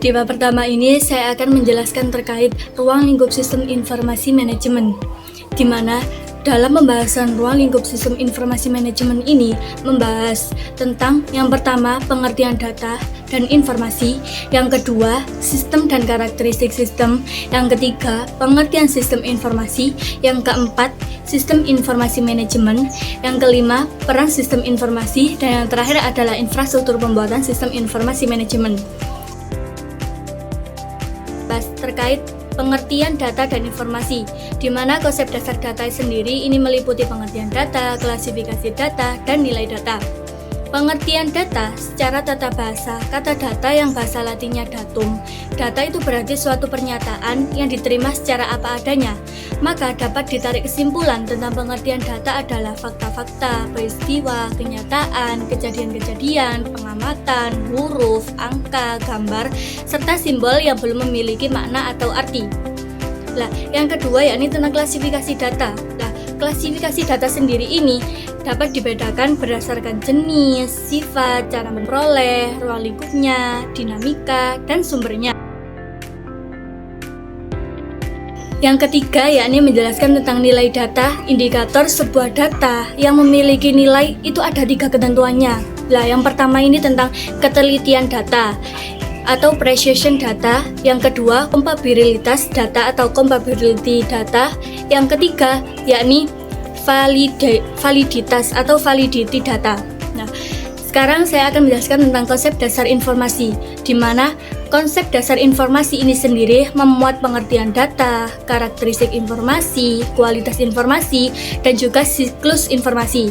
Di bab pertama ini saya akan menjelaskan terkait ruang lingkup sistem informasi manajemen, di mana dalam pembahasan ruang lingkup sistem informasi manajemen ini membahas tentang yang pertama pengertian data dan informasi, yang kedua sistem dan karakteristik sistem, yang ketiga pengertian sistem informasi, yang keempat sistem informasi manajemen, yang kelima peran sistem informasi, dan yang terakhir adalah infrastruktur pembuatan sistem informasi manajemen. Terkait pengertian data dan informasi, di mana konsep dasar data sendiri ini meliputi pengertian data, klasifikasi data, dan nilai data. Pengertian data secara tata bahasa, kata data yang bahasa latinnya datum. Data itu berarti suatu pernyataan yang diterima secara apa adanya. Maka dapat ditarik kesimpulan tentang pengertian data adalah fakta-fakta, peristiwa, kenyataan, kejadian-kejadian, pengamatan, huruf, angka, gambar, serta simbol yang belum memiliki makna atau arti. Yang kedua yakni tentang klasifikasi data. Klasifikasi data sendiri ini dapat dibedakan berdasarkan jenis, sifat, cara memperoleh, ruang lingkupnya, dinamika, dan sumbernya. Yang ketiga yakni menjelaskan tentang nilai data. Indikator sebuah data yang memiliki nilai itu ada 3 ketentuannya. Yang pertama ini tentang ketelitian data atau precision data, yang kedua kompabilitas data atau compatibility data, yang ketiga yakni validitas atau validity data. Sekarang saya akan menjelaskan tentang konsep dasar informasi, di mana konsep dasar informasi ini sendiri memuat pengertian data, karakteristik informasi, kualitas informasi, dan juga siklus informasi.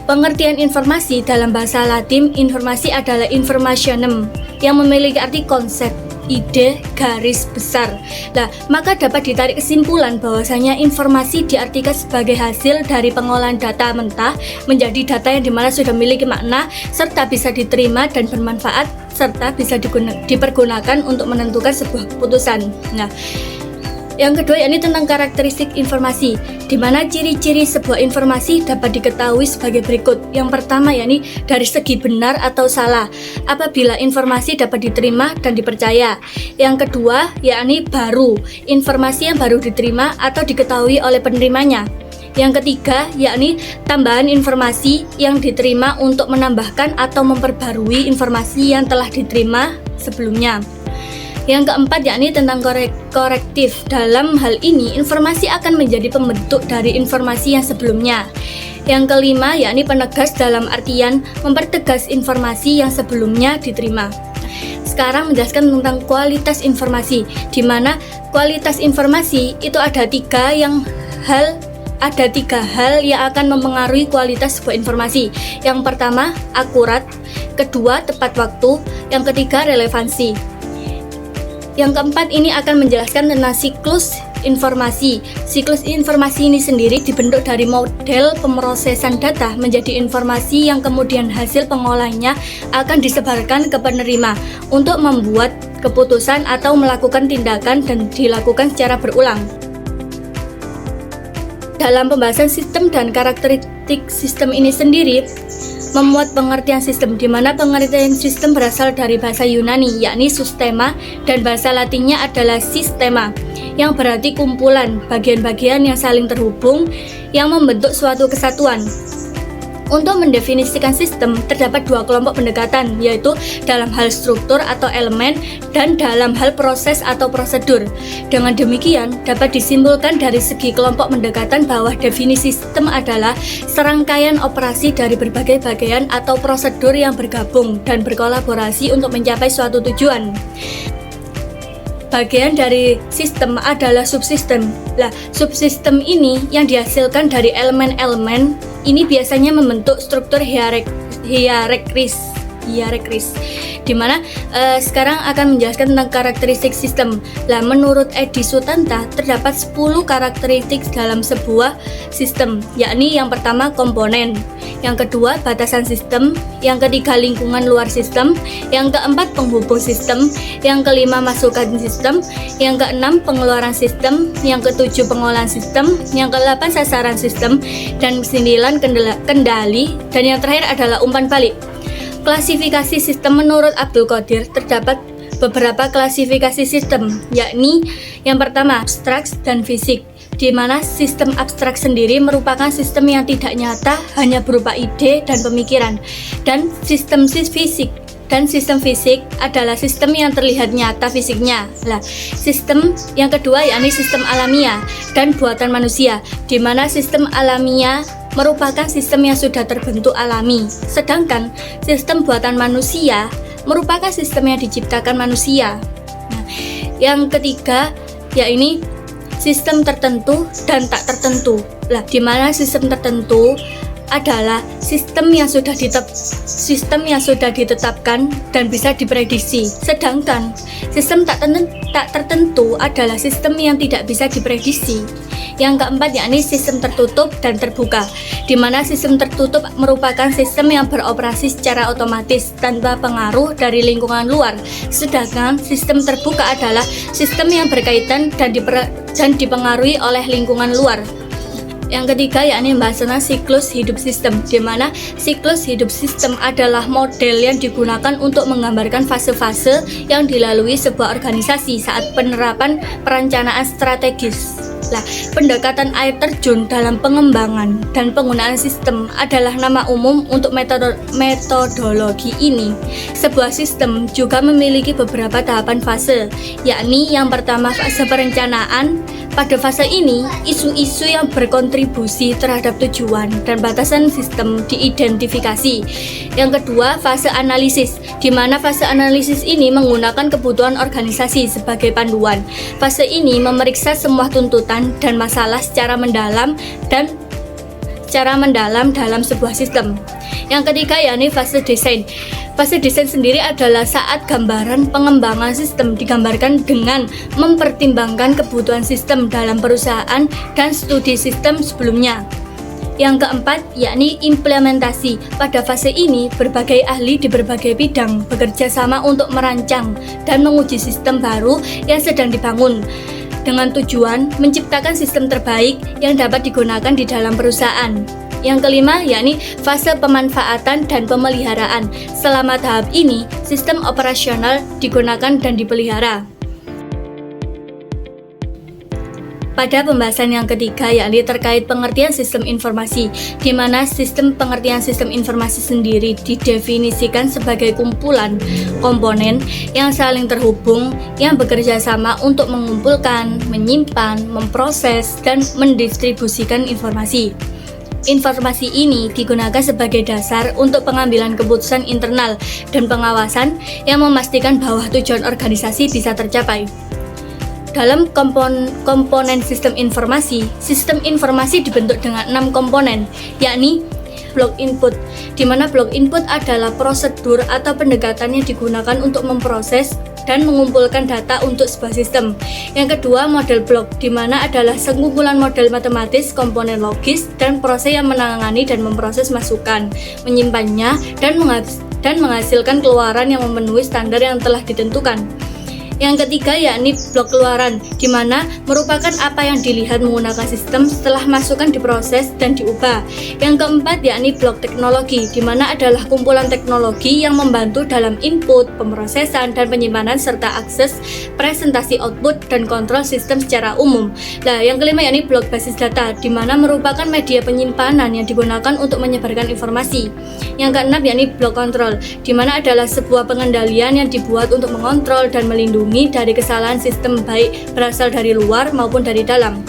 Pengertian informasi dalam bahasa Latin, informasi adalah informationem, yang memiliki arti konsep, ide, garis besar. Maka dapat ditarik kesimpulan bahwasanya informasi diartikan sebagai hasil dari pengolahan data mentah menjadi data yang dimana sudah memiliki makna, serta bisa diterima dan bermanfaat, serta bisa dipergunakan untuk menentukan sebuah keputusan. Yang kedua yakni tentang karakteristik informasi, di mana ciri-ciri sebuah informasi dapat diketahui sebagai berikut. Yang pertama yakni dari segi benar atau salah, apabila informasi dapat diterima dan dipercaya. Yang kedua yakni baru, informasi yang baru diterima atau diketahui oleh penerimanya. Yang ketiga yakni tambahan informasi yang diterima untuk menambahkan atau memperbarui informasi yang telah diterima sebelumnya. Yang keempat yakni tentang korektif. Dalam hal ini, informasi akan menjadi pembentuk dari informasi yang sebelumnya. Yang kelima yakni penegas dalam artian mempertegas informasi yang sebelumnya diterima. Sekarang menjelaskan tentang kualitas informasi, di mana kualitas informasi itu ada tiga hal yang akan mempengaruhi kualitas sebuah informasi. Yang pertama, akurat, kedua, tepat waktu, yang ketiga, relevansi. Yang keempat ini akan menjelaskan tentang siklus informasi. Siklus informasi ini sendiri dibentuk dari model pemrosesan data menjadi informasi yang kemudian hasil pengolahannya akan disebarkan ke penerima untuk membuat keputusan atau melakukan tindakan dan dilakukan secara berulang. Dalam pembahasan sistem dan karakteristik sistem ini sendiri memuat pengertian sistem, di mana pengertian sistem berasal dari bahasa Yunani yakni sustema, dan bahasa Latinnya adalah sistema, yang berarti kumpulan bagian-bagian yang saling terhubung yang membentuk suatu kesatuan. Untuk mendefinisikan sistem terdapat 2 kelompok pendekatan, yaitu dalam hal struktur atau elemen dan dalam hal proses atau prosedur. Dengan demikian dapat disimpulkan dari segi kelompok pendekatan bahwa definisi sistem adalah serangkaian operasi dari berbagai bagian atau prosedur yang bergabung dan berkolaborasi untuk mencapai suatu tujuan. Bagian dari sistem adalah subsistem. Subsistem ini yang dihasilkan dari elemen-elemen ini biasanya membentuk struktur hierarkis, di mana sekarang akan menjelaskan tentang karakteristik sistem. Menurut Edi Sutanta terdapat 10 karakteristik dalam sebuah sistem, yakni yang pertama komponen, yang kedua batasan sistem, yang ketiga lingkungan luar sistem, yang keempat penghubung sistem, yang kelima masukan sistem, yang keenam pengeluaran sistem, yang ketujuh pengolahan sistem, yang kedelapan sasaran sistem, dan sembilan kendali, dan yang terakhir adalah umpan balik. Klasifikasi sistem menurut Abdul Qadir terdapat beberapa klasifikasi sistem, yakni yang pertama abstrak dan fisik, di mana sistem abstrak sendiri merupakan sistem yang tidak nyata, hanya berupa ide dan pemikiran, dan sistem fisik adalah sistem yang terlihat nyata fisiknya. Nah, sistem yang kedua yakni sistem alamiah dan buatan manusia, di mana sistem alamiah merupakan sistem yang sudah terbentuk alami, sedangkan sistem buatan manusia merupakan sistem yang diciptakan manusia. Nah, yang ketiga yakni sistem tertentu dan tak tertentu. Lah, di mana sistem tertentu adalah sistem yang sudah ditetapkan dan bisa diprediksi, sedangkan sistem tak tertentu adalah sistem yang tidak bisa diprediksi. Yang keempat yakni sistem tertutup dan terbuka, di mana sistem tertutup merupakan sistem yang beroperasi secara otomatis tanpa pengaruh dari lingkungan luar, sedangkan sistem terbuka adalah sistem yang berkaitan dan dipengaruhi oleh lingkungan luar. Yang ketiga yakni bahasanya siklus hidup sistem, di mana siklus hidup sistem adalah model yang digunakan untuk menggambarkan fase-fase yang dilalui sebuah organisasi saat penerapan perencanaan strategis. Nah, pendekatan air terjun dalam pengembangan dan penggunaan sistem adalah nama umum untuk metodologi ini. Sebuah sistem juga memiliki beberapa tahapan fase, yakni yang pertama fase perencanaan. Pada fase ini, isu-isu yang berkontribusi terhadap tujuan dan batasan sistem diidentifikasi. Yang kedua, fase analisis, di mana fase analisis ini menggunakan kebutuhan organisasi sebagai panduan. Fase ini memeriksa semua tuntutan dan masalah secara mendalam dalam sebuah sistem. Yang ketiga yakni fase desain. Fase desain sendiri adalah saat gambaran pengembangan sistem digambarkan dengan mempertimbangkan kebutuhan sistem dalam perusahaan dan studi sistem sebelumnya. Yang keempat yakni implementasi. Pada fase ini, berbagai ahli di berbagai bidang bekerja sama untuk merancang dan menguji sistem baru yang sedang dibangun, dengan tujuan menciptakan sistem terbaik yang dapat digunakan di dalam perusahaan. Yang kelima yakni fase pemanfaatan dan pemeliharaan. Selama tahap ini, sistem operasional digunakan dan dipelihara. Pada pembahasan yang ketiga yakni terkait pengertian sistem informasi, di mana pengertian sistem informasi sendiri didefinisikan sebagai kumpulan komponen yang saling terhubung yang bekerja sama untuk mengumpulkan, menyimpan, memproses, dan mendistribusikan informasi. Informasi ini digunakan sebagai dasar untuk pengambilan keputusan internal dan pengawasan yang memastikan bahwa tujuan organisasi bisa tercapai. Dalam komponen sistem informasi dibentuk dengan 6 komponen, yakni blok input, di mana blok input adalah prosedur atau pendekatan yang digunakan untuk memproses dan mengumpulkan data untuk sebuah sistem. Yang kedua, model blok, di mana adalah sekumpulan model matematis, komponen logis, dan proses yang menangani dan memproses masukan, menyimpannya, dan menghasilkan keluaran yang memenuhi standar yang telah ditentukan. Yang ketiga yakni blok keluaran, di mana merupakan apa yang dilihat menggunakan sistem setelah masukan diproses dan diubah. Yang keempat yakni blok teknologi, di mana adalah kumpulan teknologi yang membantu dalam input, pemrosesan, dan penyimpanan serta akses, presentasi output, dan kontrol sistem secara umum. Nah, yang kelima yakni blok basis data, di mana merupakan media penyimpanan yang digunakan untuk menyebarkan informasi. Yang keenam yakni blok kontrol, di mana adalah sebuah pengendalian yang dibuat untuk mengontrol dan melindungi dari kesalahan sistem baik berasal dari luar maupun dari dalam.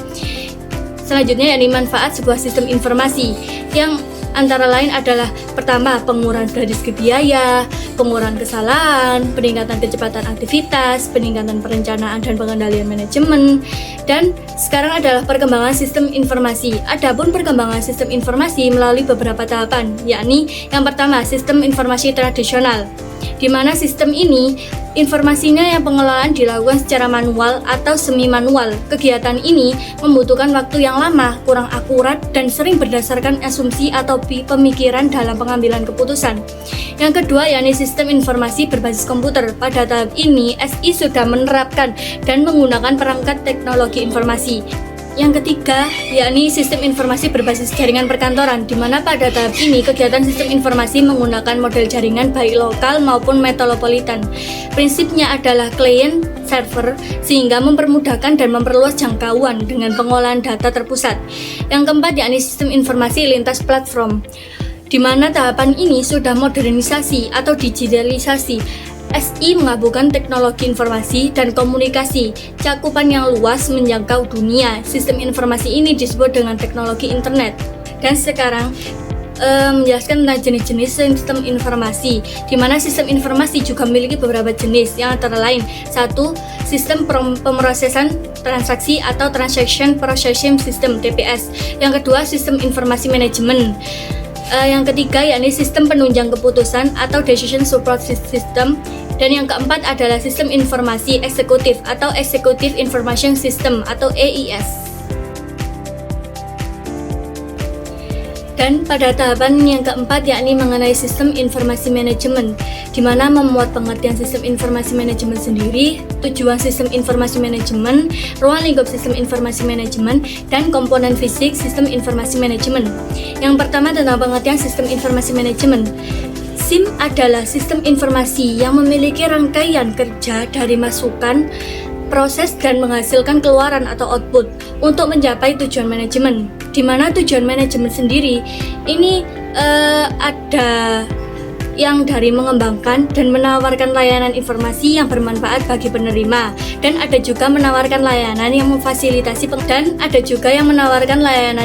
Selanjutnya yakni manfaat sebuah sistem informasi, yang antara lain adalah pertama, pengurangan dari segi biaya, pengurangan kesalahan, peningkatan kecepatan aktivitas, peningkatan perencanaan dan pengendalian manajemen, dan sekarang adalah perkembangan sistem informasi. Adapun perkembangan sistem informasi melalui beberapa tahapan, yakni yang pertama, sistem informasi tradisional, di mana sistem ini informasinya yang pengelolaan dilakukan secara manual atau semi manual. Kegiatan ini membutuhkan waktu yang lama, kurang akurat, dan sering berdasarkan asumsi atau pemikiran dalam pengambilan keputusan. Yang kedua yakni sistem informasi berbasis komputer. Pada tahap ini, SI sudah menerapkan dan menggunakan perangkat teknologi informasi, Yang ketiga, yakni sistem informasi berbasis jaringan perkantoran, di mana pada tahap ini kegiatan sistem informasi menggunakan model jaringan baik lokal maupun metropolitan. Prinsipnya adalah client server, sehingga mempermudahkan dan memperluas jangkauan dengan pengolahan data terpusat. Yang keempat, yakni sistem informasi lintas platform, di mana tahapan ini sudah modernisasi atau digitalisasi. SI menggabungkan teknologi informasi dan komunikasi, cakupan yang luas menjangkau dunia. Sistem informasi ini disebut dengan teknologi internet. Dan sekarang menjelaskan tentang jenis-jenis sistem informasi, di mana sistem informasi juga memiliki beberapa jenis, yang antara lain: 1. Sistem pemrosesan transaksi atau Transaction Processing System (TPS). Yang kedua, sistem informasi manajemen. Yang ketiga, yakni sistem penunjang keputusan atau Decision Support System. Dan yang keempat adalah sistem informasi eksekutif atau Executive Information System atau EIS. Dan pada tahapan yang keempat, yakni mengenai sistem informasi manajemen, di mana memuat pengertian sistem informasi manajemen sendiri, tujuan sistem informasi manajemen, ruang lingkup sistem informasi manajemen, dan komponen fisik sistem informasi manajemen. Yang pertama tentang pengertian sistem informasi manajemen. SIM adalah sistem informasi yang memiliki rangkaian kerja dari masukan, proses, dan menghasilkan keluaran atau output untuk mencapai tujuan manajemen. Di mana tujuan manajemen sendiri ini ada yang dari mengembangkan dan menawarkan layanan informasi yang bermanfaat bagi penerima, dan ada juga menawarkan layanan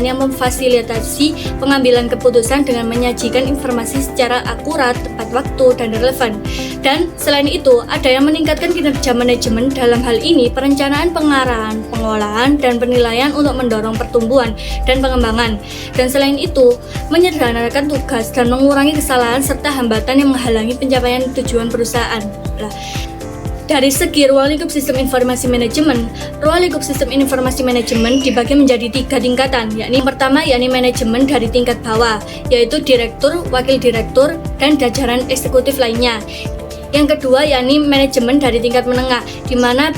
yang memfasilitasi pengambilan keputusan dengan menyajikan informasi secara akurat, tepat waktu, dan relevan. Dan selain itu, ada yang meningkatkan kinerja manajemen, dalam hal ini perencanaan, pengarahan, pengolahan, dan penilaian untuk mendorong pertumbuhan dan pengembangan. Dan selain itu, menyederhanakan tugas dan mengurangi kesalahan serta hambatan yang menghalangi pencapaian tujuan perusahaan. Dari segi ruang lingkup sistem informasi manajemen, ruang lingkup sistem informasi manajemen dibagi menjadi 3 tingkatan, yakni yang pertama, yakni manajemen dari tingkat bawah, yaitu direktur, wakil direktur, dan jajaran eksekutif lainnya. Yang kedua, yakni manajemen dari tingkat menengah, di mana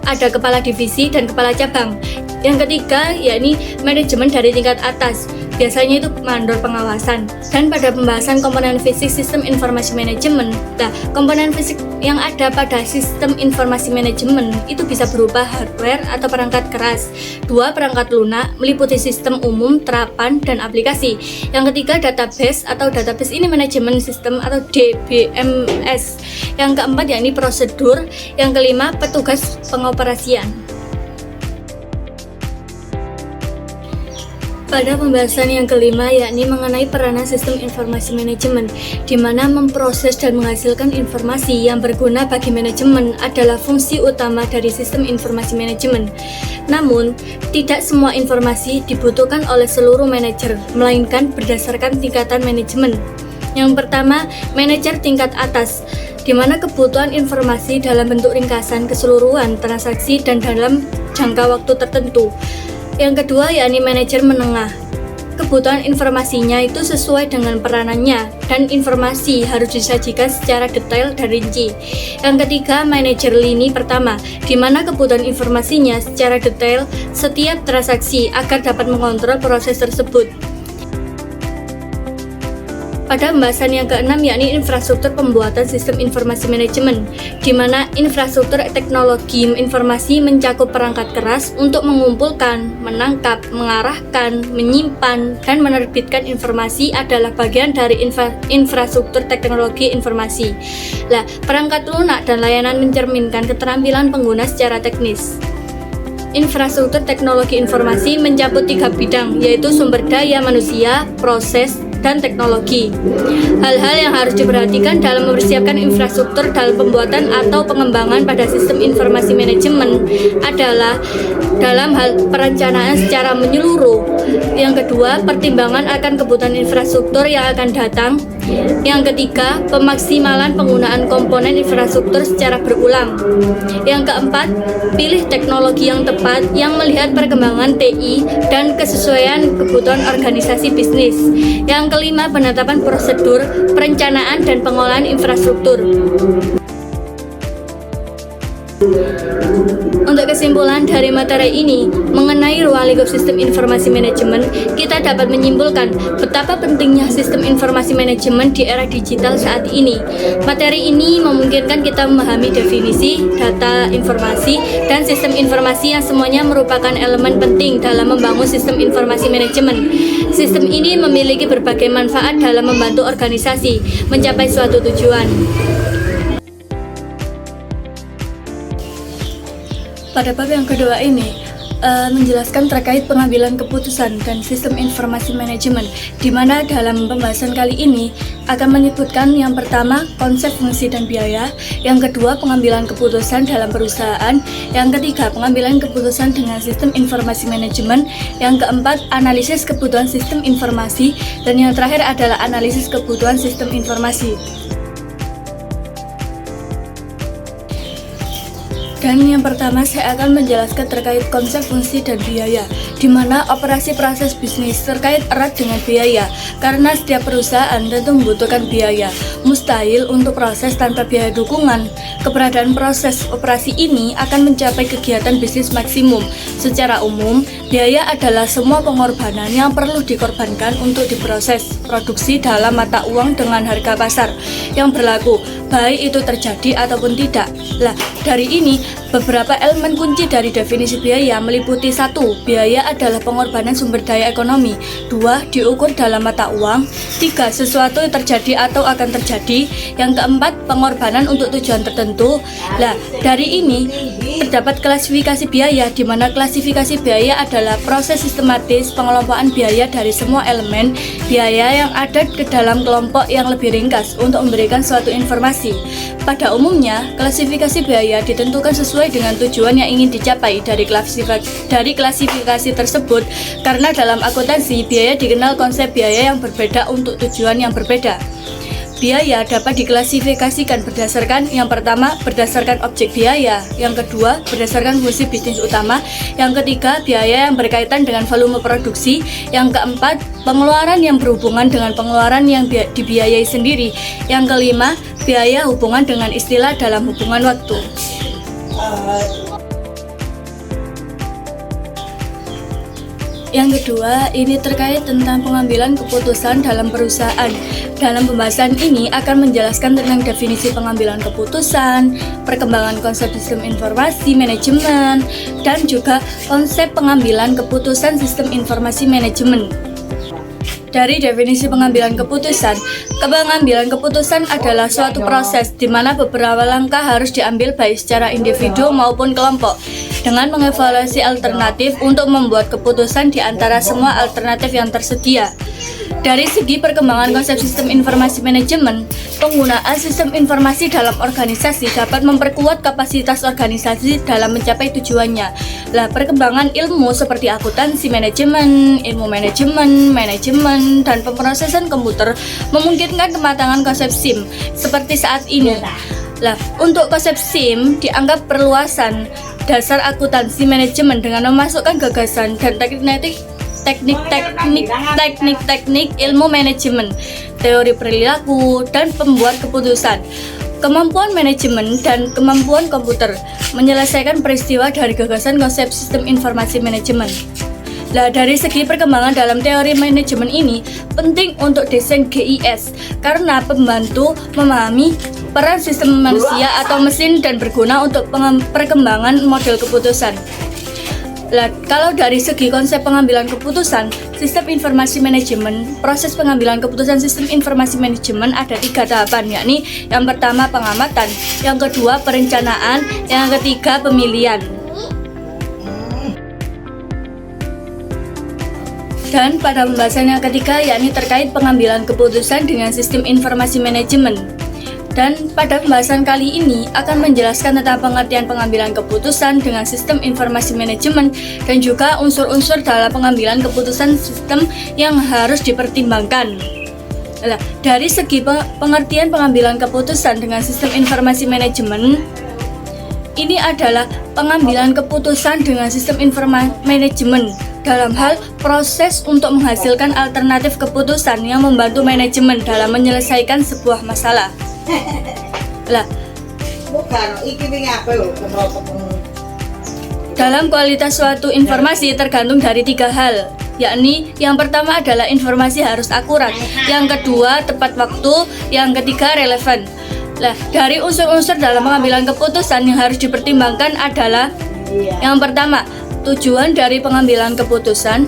ada kepala divisi dan kepala cabang. Yang ketiga, yakni manajemen dari tingkat atas, biasanya itu mandor pengawasan. Dan pada pembahasan komponen fisik sistem informasi manajemen, komponen fisik yang ada pada sistem informasi manajemen itu bisa berupa hardware atau perangkat keras, 2 perangkat lunak meliputi sistem umum, terapan, dan aplikasi. Yang ketiga, database atau database ini manajemen sistem atau DBMS. Yang keempat, yakni prosedur. Yang kelima, petugas pengoperasian. Pada pembahasan yang kelima, yakni mengenai peranan sistem informasi manajemen, di mana memproses dan menghasilkan informasi yang berguna bagi manajemen adalah fungsi utama dari sistem informasi manajemen. Namun, tidak semua informasi dibutuhkan oleh seluruh manajer, melainkan berdasarkan tingkatan manajemen. Yang pertama, manajer tingkat atas, di mana kebutuhan informasi dalam bentuk ringkasan keseluruhan transaksi dan dalam jangka waktu tertentu. Yang kedua, yakni manajer menengah. Kebutuhan informasinya itu sesuai dengan peranannya, dan informasi harus disajikan secara detail dan rinci. Yang ketiga, manajer lini pertama, di mana kebutuhan informasinya secara detail setiap transaksi agar dapat mengontrol proses tersebut. Pada pembahasan yang keenam, yakni infrastruktur pembuatan sistem informasi manajemen, di mana infrastruktur teknologi informasi mencakup perangkat keras untuk mengumpulkan, menangkap, mengarahkan, menyimpan, dan menerbitkan informasi adalah bagian dari infrastruktur teknologi informasi. Perangkat lunak dan layanan mencerminkan keterampilan pengguna secara teknis. Infrastruktur teknologi informasi mencakup 3 bidang, yaitu sumber daya manusia, proses, dan teknologi. Hal-hal yang harus diperhatikan dalam mempersiapkan infrastruktur dalam pembuatan atau pengembangan pada sistem informasi manajemen adalah dalam hal perencanaan secara menyeluruh. Yang kedua, pertimbangan akan kebutuhan infrastruktur yang akan datang. Yang ketiga, pemaksimalan penggunaan komponen infrastruktur secara berulang. Yang keempat, pilih teknologi yang tepat yang melihat perkembangan TI dan kesesuaian kebutuhan organisasi bisnis. Yang kelima, penetapan prosedur, perencanaan, dan pengolahan infrastruktur. Untuk kesimpulan dari materi ini mengenai ruang lingkup sistem informasi manajemen, kita dapat menyimpulkan betapa pentingnya sistem informasi manajemen di era digital saat ini. Materi ini memungkinkan kita memahami definisi, data, informasi, dan sistem informasi yang semuanya merupakan elemen penting dalam membangun sistem informasi manajemen. Sistem ini memiliki berbagai manfaat dalam membantu organisasi mencapai suatu tujuan. Pada bab yang kedua ini menjelaskan terkait pengambilan keputusan dan sistem informasi manajemen, di mana dalam pembahasan kali ini akan menyebutkan yang pertama konsep fungsi dan biaya, yang kedua pengambilan keputusan dalam perusahaan, yang ketiga pengambilan keputusan dengan sistem informasi manajemen, yang keempat analisis kebutuhan sistem informasi, dan yang terakhir adalah analisis kebutuhan sistem informasi. Dan yang pertama saya akan menjelaskan terkait konsep fungsi dan biaya, di mana operasi proses bisnis terkait erat dengan biaya, karena setiap perusahaan tentu membutuhkan biaya. Mustahil untuk proses tanpa biaya dukungan. Keberadaan proses operasi ini akan mencapai kegiatan bisnis maksimum. Secara umum, biaya adalah semua pengorbanan yang perlu dikorbankan untuk diproses produksi dalam mata uang dengan harga pasar yang berlaku, baik itu terjadi ataupun tidak. Lah, dari ini beberapa elemen kunci dari definisi biaya meliputi: 1. Biaya adalah pengorbanan sumber daya ekonomi. 2. Diukur dalam mata uang. 3. Sesuatu yang terjadi atau akan terjadi. Yang keempat, pengorbanan untuk tujuan tertentu. Lah, dari ini terdapat klasifikasi biaya, di mana klasifikasi biaya adalah proses sistematis pengelompokan biaya dari semua elemen biaya yang ada ke dalam kelompok yang lebih ringkas untuk memberikan suatu informasi. Pada umumnya, klasifikasi biaya ditentukan sesuai dengan tujuan yang ingin dicapai dari klasifikasi tersebut, karena dalam akuntansi biaya dikenal konsep biaya yang berbeda untuk tujuan yang berbeda. Biaya dapat diklasifikasikan berdasarkan: yang pertama, berdasarkan objek biaya, yang kedua, berdasarkan fungsi bisnis utama, yang ketiga, biaya yang berkaitan dengan volume produksi, yang keempat, pengeluaran yang berhubungan dengan pengeluaran yang dibiayai sendiri, yang kelima, biaya hubungan dengan istilah dalam hubungan waktu. Yang kedua, ini terkait tentang pengambilan keputusan dalam perusahaan. Dalam pembahasan ini akan menjelaskan tentang definisi pengambilan keputusan, perkembangan konsep sistem informasi manajemen, dan juga konsep pengambilan keputusan sistem informasi manajemen. Dari definisi pengambilan keputusan adalah suatu proses di mana beberapa langkah harus diambil baik secara individu maupun kelompok, dengan mengevaluasi alternatif untuk membuat keputusan di antara semua alternatif yang tersedia. Dari segi perkembangan konsep sistem informasi manajemen, penggunaan sistem informasi dalam organisasi dapat memperkuat kapasitas organisasi dalam mencapai tujuannya. Lah, perkembangan ilmu seperti akuntansi manajemen, ilmu manajemen, dan pemrosesan komputer memungkinkan kematangan konsep SIM seperti saat ini. Lah, untuk konsep SIM dianggap perluasan dasar akuntansi manajemen dengan memasukkan gagasan dan teknik-teknik ilmu manajemen, teori perilaku, dan pembuat keputusan, kemampuan manajemen, dan kemampuan komputer menyelesaikan peristiwa dari gagasan konsep sistem informasi manajemen. Nah, dari segi perkembangan dalam teori manajemen ini penting untuk desain GIS karena membantu memahami peran sistem manusia atau mesin dan berguna untuk perkembangan model keputusan. Nah, kalau dari segi konsep pengambilan keputusan sistem informasi manajemen, proses pengambilan keputusan sistem informasi manajemen ada 3 tahapan, yakni yang pertama pengamatan, yang kedua perencanaan, yang ketiga pemilihan. Dan pada pembahasan yang ketiga yakni terkait pengambilan keputusan dengan sistem informasi manajemen. Dan pada pembahasan kali ini akan menjelaskan tentang pengertian pengambilan keputusan dengan sistem informasi manajemen dan juga unsur-unsur dalam pengambilan keputusan sistem yang harus dipertimbangkan. Nah, dari segi pengertian pengambilan keputusan dengan sistem informasi manajemen, ini adalah pengambilan keputusan dengan sistem informasi manajemen dalam hal proses untuk menghasilkan alternatif keputusan yang membantu manajemen dalam menyelesaikan sebuah masalah. Lah, Dalam kualitas suatu informasi tergantung dari 3 hal, yakni yang pertama adalah informasi harus akurat, yang kedua tepat waktu, yang ketiga relevan. Nah, dari unsur-unsur dalam pengambilan keputusan yang harus dipertimbangkan adalah yang pertama, tujuan dari pengambilan keputusan,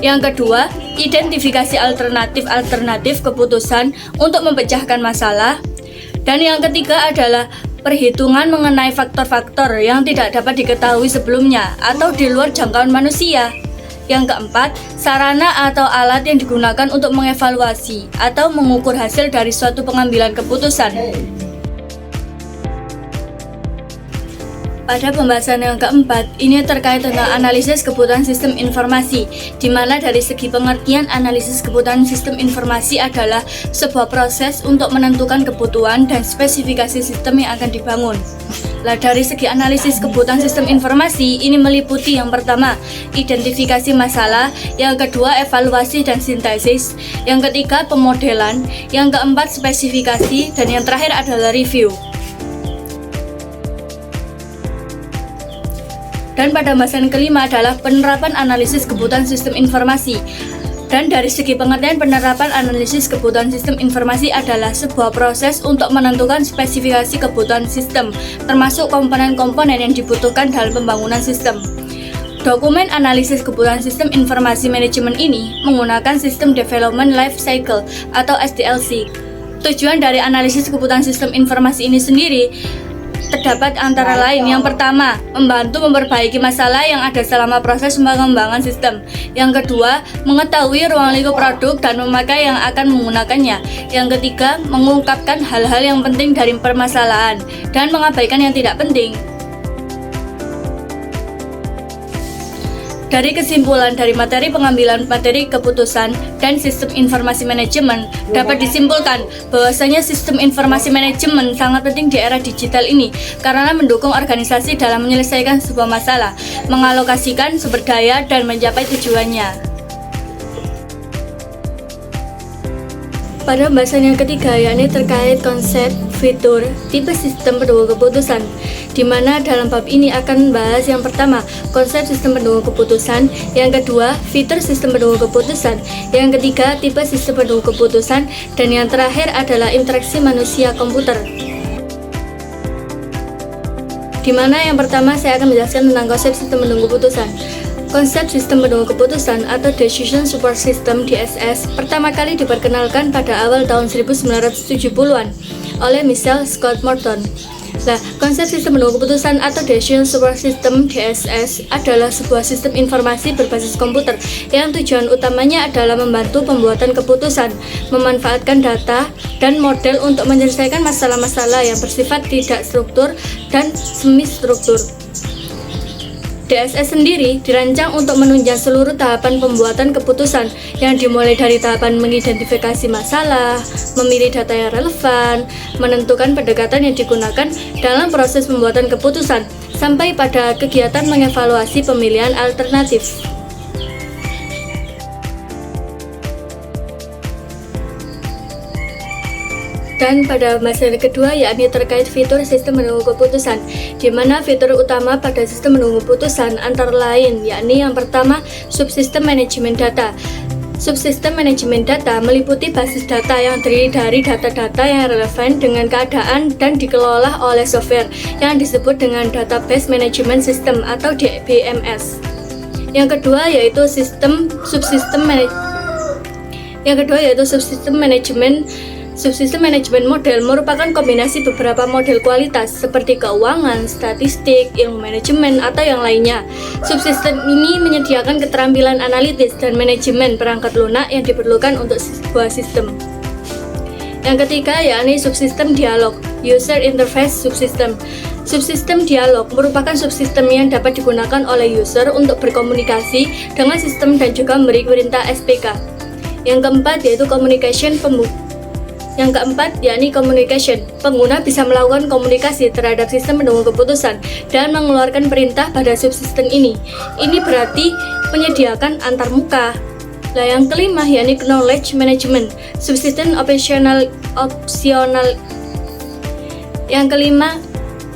yang kedua, identifikasi alternatif keputusan untuk memecahkan masalah, dan yang ketiga adalah perhitungan mengenai faktor-faktor yang tidak dapat diketahui sebelumnya atau di luar jangkauan manusia. Yang keempat, sarana atau alat yang digunakan untuk mengevaluasi atau mengukur hasil dari suatu pengambilan keputusan. Pada pembahasan yang keempat, ini terkait tentang analisis kebutuhan sistem informasi, di mana dari segi pengertian analisis kebutuhan sistem informasi adalah sebuah proses untuk menentukan kebutuhan dan spesifikasi sistem yang akan dibangun. Nah, dari segi analisis kebutuhan sistem informasi, ini meliputi yang pertama, identifikasi masalah, yang kedua, evaluasi dan sintesis, yang ketiga, pemodelan, yang keempat, spesifikasi, dan yang terakhir adalah review. Dan pada pembahasan kelima adalah penerapan analisis kebutuhan sistem informasi. Dan dari segi pengertian, penerapan analisis kebutuhan sistem informasi adalah sebuah proses untuk menentukan spesifikasi kebutuhan sistem, termasuk komponen-komponen yang dibutuhkan dalam pembangunan sistem. Dokumen analisis kebutuhan sistem informasi manajemen ini menggunakan System Development Life Cycle atau SDLC. Tujuan dari analisis kebutuhan sistem informasi ini sendiri terdapat antara lain, yang pertama, membantu memperbaiki masalah yang ada selama proses pengembangan sistem. Yang kedua, mengetahui ruang lingkup produk dan memakai yang akan menggunakannya. Yang ketiga, mengungkapkan hal-hal yang penting dari permasalahan dan mengabaikan yang tidak penting. Dari kesimpulan dari materi pengambilan materi keputusan dan sistem informasi manajemen, dapat disimpulkan bahwasanya sistem informasi manajemen sangat penting di era digital ini karena mendukung organisasi dalam menyelesaikan sebuah masalah, mengalokasikan sumber daya, dan mencapai tujuannya. Pada pembahasan yang ketiga, yakni terkait konsep, fitur, tipe sistem pendukung keputusan, di mana dalam bab ini akan membahas yang pertama, konsep sistem pendukung keputusan, yang kedua, fitur sistem pendukung keputusan, yang ketiga, tipe sistem pendukung keputusan, dan yang terakhir adalah interaksi manusia komputer. Di mana yang pertama saya akan menjelaskan tentang konsep sistem pendukung keputusan. Konsep sistem pendukung keputusan atau Decision Support System (DSS) pertama kali diperkenalkan pada awal tahun 1970-an oleh Michael Scott Morton. Nah, konsep sistem pendukung keputusan atau Decision Support System (DSS) adalah sebuah sistem informasi berbasis komputer yang tujuan utamanya adalah membantu pembuatan keputusan, memanfaatkan data dan model untuk menyelesaikan masalah-masalah yang bersifat tidak struktur dan semi-struktur. DSS sendiri dirancang untuk menunjang seluruh tahapan pembuatan keputusan yang dimulai dari tahapan mengidentifikasi masalah, memilih data yang relevan, menentukan pendekatan yang digunakan dalam proses pembuatan keputusan, sampai pada kegiatan mengevaluasi pemilihan alternatif. Dan pada masalah kedua, yakni terkait fitur sistem pendukung keputusan, di mana fitur utama pada sistem pendukung keputusan antara lain, yakni yang pertama, subsistem manajemen data. Subsistem manajemen data meliputi basis data yang terdiri dari data-data yang relevan dengan keadaan dan dikelola oleh software yang disebut dengan Database Management System atau DBMS. Yang kedua yaitu subsistem manajemen. Subsistem manajemen model merupakan kombinasi beberapa model kualitas seperti keuangan, statistik, ilmu manajemen, atau yang lainnya. Subsistem ini menyediakan keterampilan analitis dan manajemen perangkat lunak yang diperlukan untuk sebuah sistem. Yang ketiga yakni subsistem dialog, user interface subsystem. Subsistem dialog merupakan subsistem yang dapat digunakan oleh user untuk berkomunikasi dengan sistem dan juga memberi perintah SPK. Yang keempat yaitu communication. Yang keempat, yakni communication. Pengguna bisa melakukan komunikasi terhadap sistem pendukung keputusan dan mengeluarkan perintah pada subsistem ini. Ini berarti menyediakan antarmuka. Nah, yang kelima, yakni knowledge management. Subsistem opsional. Yang kelima,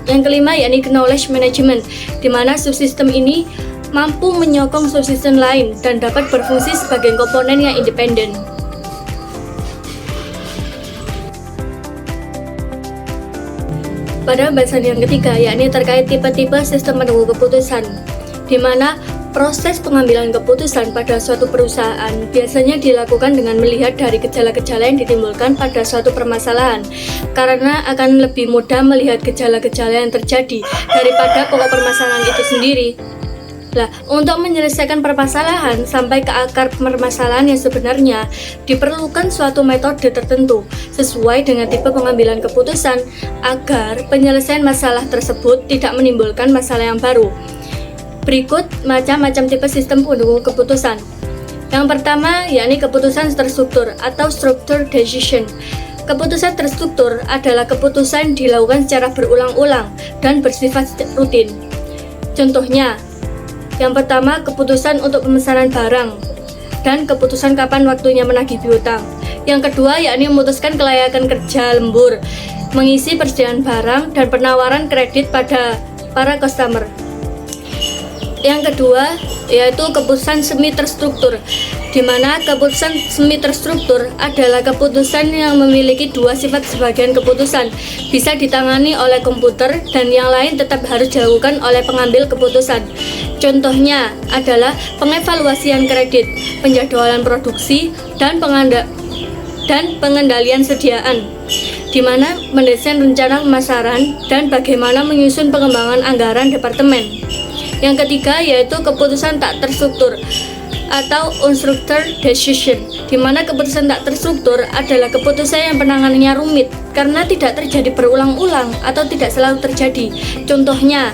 Yang kelima yakni knowledge management, di mana subsistem ini mampu menyokong subsistem lain dan dapat berfungsi sebagai komponen yang independen. Pada bahasan yang ketiga yakni terkait tipe-tipe sistem penunggu keputusan, di mana proses pengambilan keputusan pada suatu perusahaan biasanya dilakukan dengan melihat dari gejala-gejala yang ditimbulkan pada suatu permasalahan, karena akan lebih mudah melihat gejala-gejala yang terjadi daripada pokok permasalahan itu sendiri. Nah, untuk menyelesaikan permasalahan sampai ke akar permasalahan yang sebenarnya, diperlukan suatu metode tertentu sesuai dengan tipe pengambilan keputusan agar penyelesaian masalah tersebut tidak menimbulkan masalah yang baru. Berikut macam-macam tipe sistem pendukung keputusan. Yang pertama yakni keputusan terstruktur atau structured decision. Keputusan terstruktur adalah keputusan dilakukan secara berulang-ulang dan bersifat rutin. Contohnya, yang pertama keputusan untuk pemesanan barang dan keputusan kapan waktunya menagih piutang. Yang kedua yakni memutuskan kelayakan kerja lembur, mengisi persediaan barang dan penawaran kredit pada para customer. Yang kedua yaitu keputusan semi terstruktur, di mana keputusan semi terstruktur adalah keputusan yang memiliki dua sifat sebagian keputusan, bisa ditangani oleh komputer dan yang lain tetap harus dilakukan oleh pengambil keputusan. Contohnya adalah pengevaluasian kredit, penjadwalan produksi, dan pengendalian sediaan, di mana mendesain rencana pemasaran dan bagaimana menyusun pengembangan anggaran departemen. Yang ketiga yaitu keputusan tak terstruktur atau unstructured decision, di mana keputusan tak terstruktur adalah keputusan yang penanganannya rumit karena tidak terjadi berulang-ulang atau tidak selalu terjadi. Contohnya,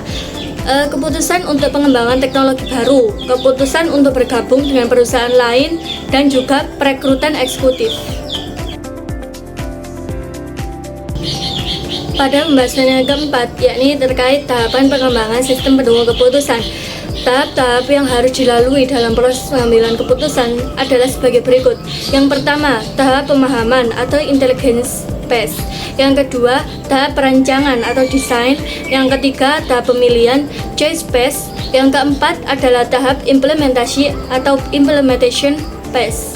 keputusan untuk pengembangan teknologi baru, keputusan untuk bergabung dengan perusahaan lain, dan juga perekrutan eksekutif. Pada pembahasan yang keempat, yakni terkait tahapan pengembangan sistem pendukung keputusan. Tahap-tahap yang harus dilalui dalam proses pengambilan keputusan adalah sebagai berikut. Yang pertama, tahap pemahaman atau intelligence phase. Yang kedua, tahap perancangan atau desain. Yang ketiga, tahap pemilihan choice phase. Yang keempat adalah tahap implementasi atau implementation phase.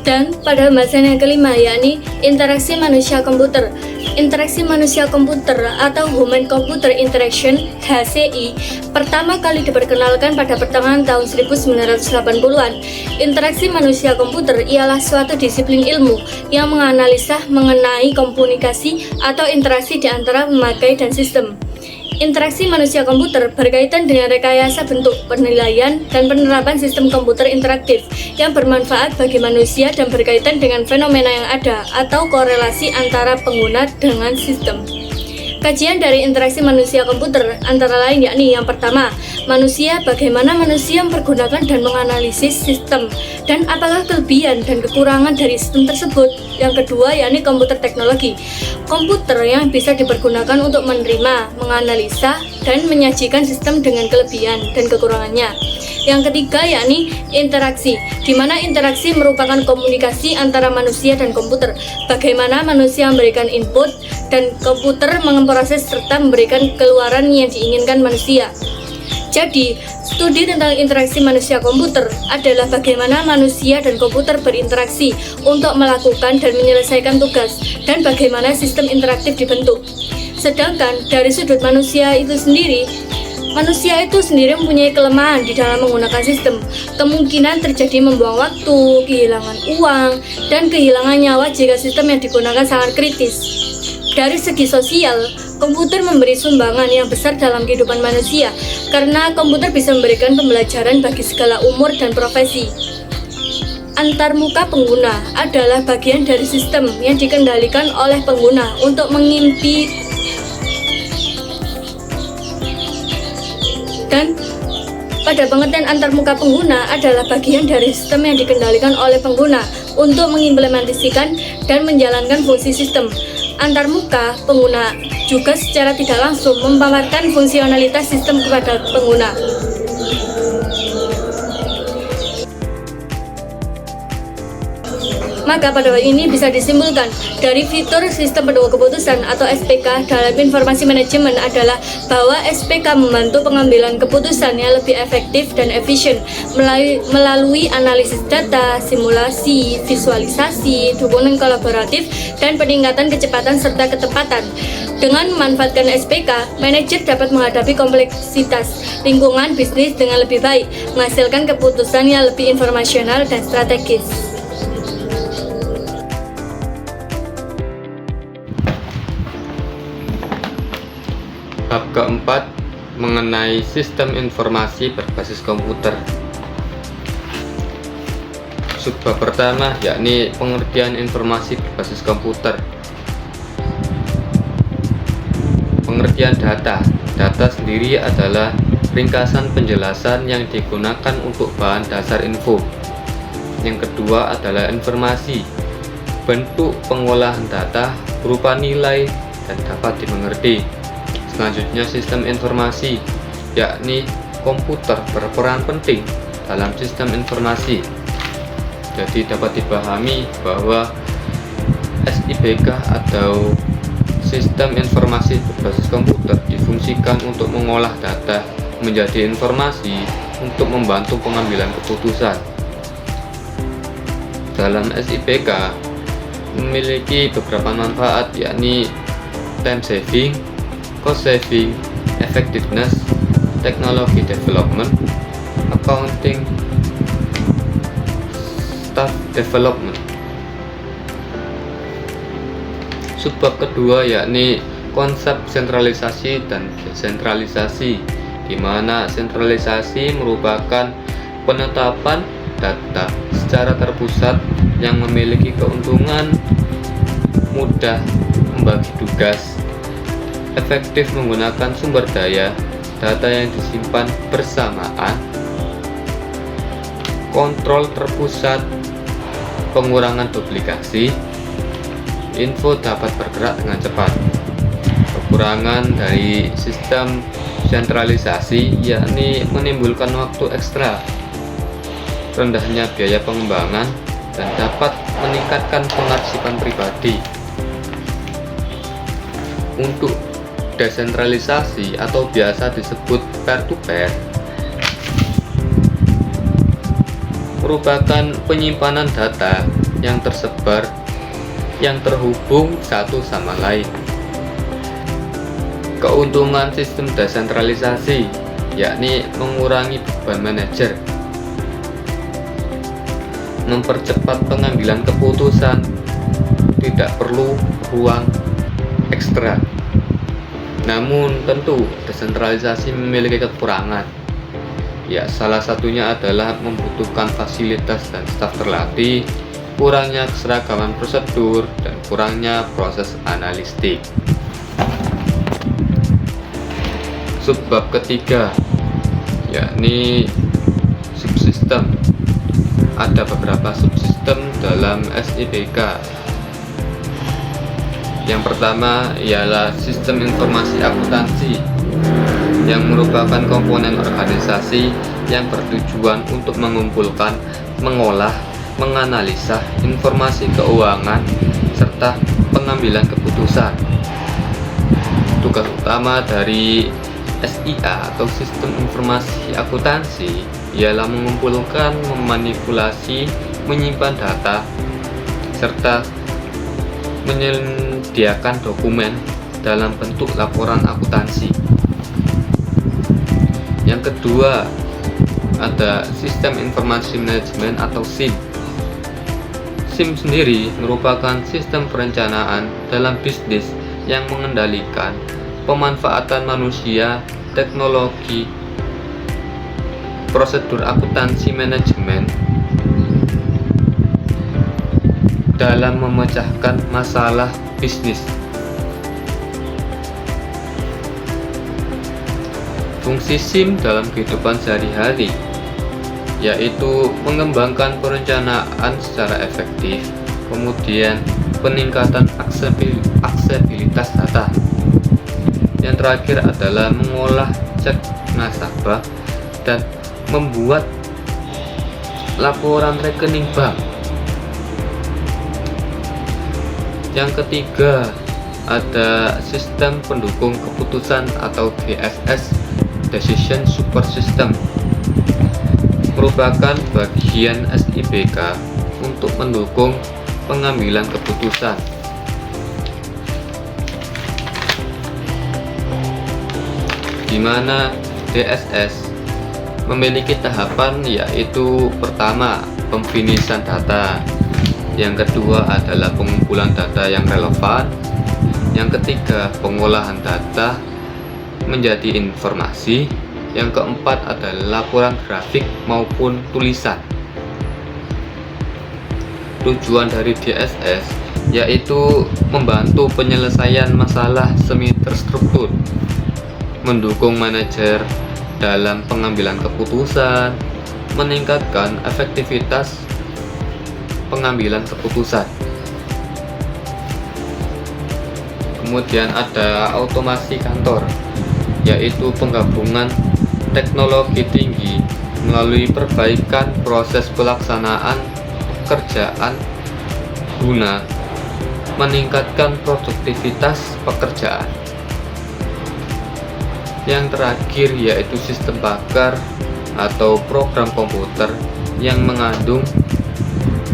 Dan pada pembahasan yang kelima yakni interaksi manusia-komputer. Interaksi manusia-komputer atau Human Computer Interaction (HCI) pertama kali diperkenalkan pada pertengahan tahun 1980-an. Interaksi manusia-komputer ialah suatu disiplin ilmu yang menganalisa mengenai komunikasi atau interaksi di antara pemakai dan sistem. Interaksi manusia-komputer berkaitan dengan rekayasa bentuk, penilaian, dan penerapan sistem komputer interaktif yang bermanfaat bagi manusia dan berkaitan dengan fenomena yang ada atau korelasi antara pengguna dengan sistem. Kajian dari interaksi manusia-komputer antara lain yakni yang pertama, manusia, bagaimana manusia mempergunakan dan menganalisis sistem, dan apakah kelebihan dan kekurangan dari sistem tersebut. Yang kedua yakni komputer teknologi, komputer yang bisa dipergunakan untuk menerima, menganalisa, dan menyajikan sistem dengan kelebihan dan kekurangannya. Yang ketiga yakni interaksi, di mana interaksi merupakan komunikasi antara manusia dan komputer, bagaimana manusia memberikan input dan komputer memproses serta memberikan keluaran yang diinginkan manusia. Jadi, studi tentang interaksi manusia-komputer adalah bagaimana manusia dan komputer berinteraksi untuk melakukan dan menyelesaikan tugas, dan bagaimana sistem interaktif dibentuk. Sedangkan dari sudut manusia itu sendiri mempunyai kelemahan di dalam menggunakan sistem. Kemungkinan terjadi membuang waktu, kehilangan uang, dan kehilangan nyawa jika sistem yang digunakan sangat kritis. Dari segi sosial, komputer memberi sumbangan yang besar dalam kehidupan manusia, karena komputer bisa memberikan pembelajaran bagi segala umur dan profesi. Antarmuka pengguna adalah bagian dari sistem yang dikendalikan oleh pengguna untuk mengimpi dan pada pengertian antarmuka pengguna adalah bagian dari sistem yang dikendalikan oleh pengguna untuk mengimplementasikan dan menjalankan fungsi sistem. Antarmuka pengguna juga secara tidak langsung memaparkan fungsionalitas sistem kepada pengguna. Maka pada hal ini bisa disimpulkan dari fitur sistem pendukung keputusan atau SPK dalam informasi manajemen adalah bahwa SPK membantu pengambilan keputusan yang lebih efektif dan efisien melalui analisis data, simulasi, visualisasi, dukungan kolaboratif, dan peningkatan kecepatan serta ketepatan. Dengan memanfaatkan SPK, manajer dapat menghadapi kompleksitas lingkungan bisnis dengan lebih baik, menghasilkan keputusan yang lebih informasional dan strategis. Bab keempat mengenai sistem informasi berbasis komputer. Subbab pertama yakni pengertian informasi berbasis komputer. Pengertian data. Data sendiri adalah ringkasan penjelasan yang digunakan untuk bahan dasar info. Yang kedua adalah informasi. Bentuk pengolahan data berupa nilai dan dapat dimengerti. Selanjutnya sistem informasi, yakni komputer berperan penting dalam sistem informasi. Jadi dapat dipahami bahwa SIBK atau sistem informasi berbasis komputer difungsikan untuk mengolah data menjadi informasi untuk membantu pengambilan keputusan. Dalam SIBK memiliki beberapa manfaat, yakni time saving, cost saving, effectiveness, technology development, accounting, staff development. Subbab kedua yakni konsep sentralisasi dan desentralisasi, di mana sentralisasi merupakan penetapan data secara terpusat yang memiliki keuntungan, mudah membagi tugas, efektif menggunakan sumber daya, data yang disimpan bersamaan, kontrol terpusat, pengurangan duplikasi, info dapat bergerak dengan cepat. Kekurangan dari sistem sentralisasi yakni menimbulkan waktu ekstra, rendahnya biaya pengembangan, dan dapat meningkatkan pengarsipan pribadi. Untuk desentralisasi atau biasa disebut peer-to-peer merupakan penyimpanan data yang tersebar yang terhubung satu sama lain. Keuntungan sistem desentralisasi yakni mengurangi beban manajer, mempercepat pengambilan keputusan, tidak perlu ruang ekstra. Namun tentu desentralisasi memiliki kekurangan. Ya, salah satunya adalah membutuhkan fasilitas dan staf terlatih, kurangnya keseragaman prosedur, dan kurangnya proses analistik. Subbab ketiga yakni subsistem. Ada beberapa subsistem dalam SIBK. Yang pertama ialah sistem informasi akuntansi, yang merupakan komponen organisasi yang bertujuan untuk mengumpulkan, mengolah, menganalisa informasi keuangan, serta pengambilan keputusan. Tugas utama dari SIA atau sistem informasi akuntansi ialah mengumpulkan, memanipulasi, menyimpan data, serta menyediakan dokumen dalam bentuk laporan akuntansi. Yang kedua ada sistem informasi manajemen atau SIM. SIM sendiri merupakan sistem perencanaan dalam bisnis yang mengendalikan pemanfaatan manusia, teknologi, prosedur akuntansi manajemen dalam memecahkan masalah bisnis. Fungsi SIM dalam kehidupan sehari-hari yaitu mengembangkan perencanaan secara efektif, kemudian peningkatan aksesibilitas data. Yang terakhir adalah mengolah cek nasabah dan membuat laporan rekening bank. Yang ketiga, ada sistem pendukung keputusan atau DSS, Decision Support System, merupakan bagian SIBK untuk mendukung pengambilan keputusan. Di mana DSS memiliki tahapan, yaitu pertama, pemfinisan data, yang kedua adalah pengumpulan data yang relevan, yang ketiga pengolahan data menjadi informasi, yang keempat adalah laporan grafik maupun tulisan. Tujuan dari DSS yaitu membantu penyelesaian masalah semi terstruktur, mendukung manajer dalam pengambilan keputusan, meningkatkan efektivitas pengambilan keputusan. Kemudian ada otomasi kantor, yaitu penggabungan teknologi tinggi melalui perbaikan proses pelaksanaan pekerjaan guna meningkatkan produktivitas pekerjaan. Yang terakhir yaitu sistem pakar atau program komputer yang mengandung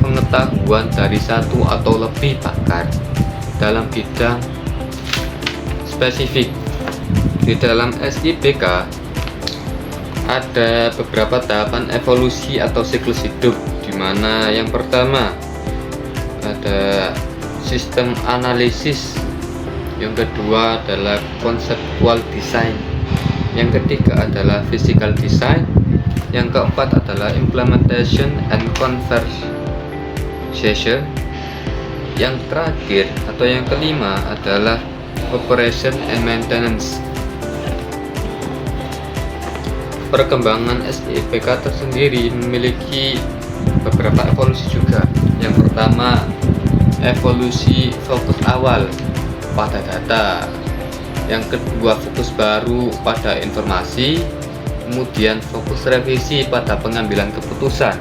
pengetahuan dari satu atau lebih pakar dalam bidang spesifik. Di dalam SIBK ada beberapa tahapan evolusi atau siklus hidup, di mana yang pertama ada sistem analisis, yang kedua adalah conceptual design, yang ketiga adalah physical design, yang keempat adalah implementation and conversation, yang terakhir atau yang kelima adalah operation and maintenance. Perkembangan SIBK tersendiri memiliki beberapa evolusi juga. Yang pertama, evolusi fokus awal pada data, yang kedua fokus baru pada informasi, kemudian fokus revisi pada pengambilan keputusan,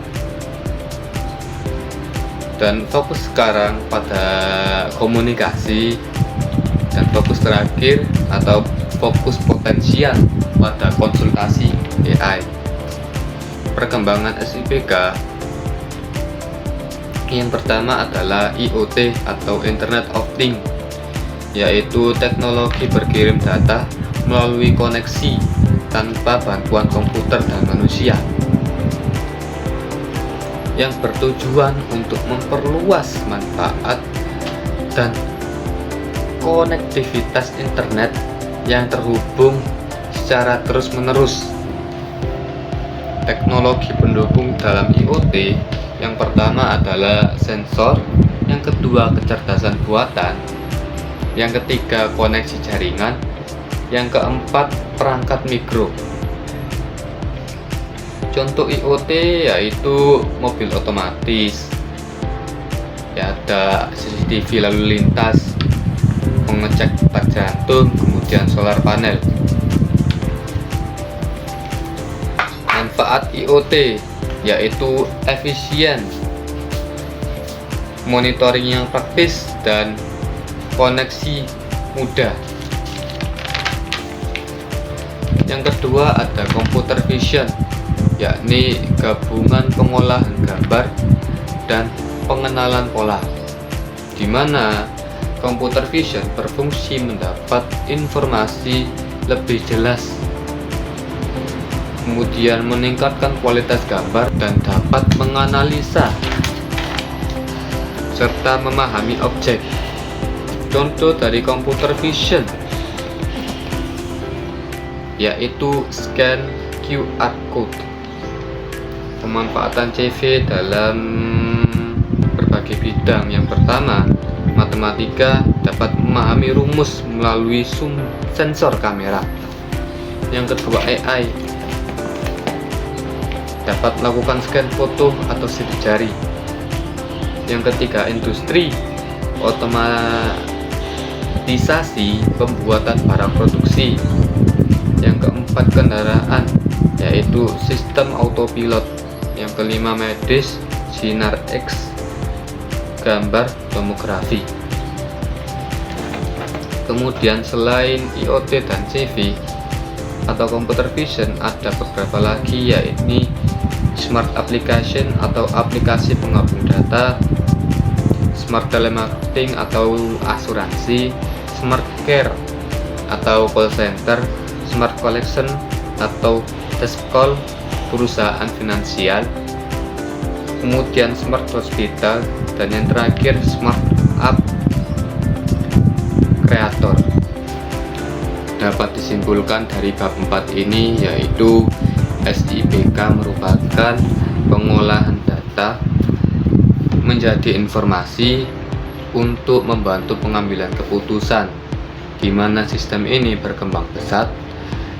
dan fokus sekarang pada komunikasi, dan fokus terakhir atau fokus potensial pada konsultasi AI. Perkembangan SIBK yang pertama adalah IoT atau Internet of Things, yaitu teknologi berkirim data melalui koneksi tanpa bantuan komputer dan manusia, yang bertujuan untuk memperluas manfaat dan konektivitas internet yang terhubung secara terus-menerus. Teknologi pendukung dalam IoT yang pertama adalah sensor, yang kedua kecerdasan buatan, yang ketiga koneksi jaringan, yang keempat perangkat mikro. Contoh IoT yaitu mobil otomatis, ya, ada CCTV lalu lintas, mengecek detak jantung, kemudian solar panel. Manfaat IoT yaitu efisien, monitoring yang praktis, dan koneksi mudah. Yang kedua ada computer vision, yakni gabungan pengolahan gambar dan pengenalan pola, di mana computer vision berfungsi mendapat informasi lebih jelas, kemudian meningkatkan kualitas gambar dan dapat menganalisa serta memahami objek. Contoh dari computer vision yaitu scan QR code. Pemanfaatan CV dalam berbagai bidang. Yang pertama, matematika dapat memahami rumus melalui sensor kamera. Yang kedua, AI dapat melakukan scan foto atau sidik jari. Yang ketiga, industri, otomatisasi pembuatan barang produksi. Yang keempat, kendaraan, yaitu sistem autopilot. Yang kelima, medis, sinar X, gambar tomografi. Kemudian selain IoT dan CV atau computer vision, ada beberapa lagi, yaitu smart application atau aplikasi penggabung data, smart telemarketing atau asuransi, smart care atau call center, smart collection atau desk call perusahaan finansial, kemudian smart hospital, dan yang terakhir smart app kreator. Dapat disimpulkan dari bab 4 ini, yaitu SIPK merupakan pengolahan data menjadi informasi untuk membantu pengambilan keputusan, di mana sistem ini berkembang pesat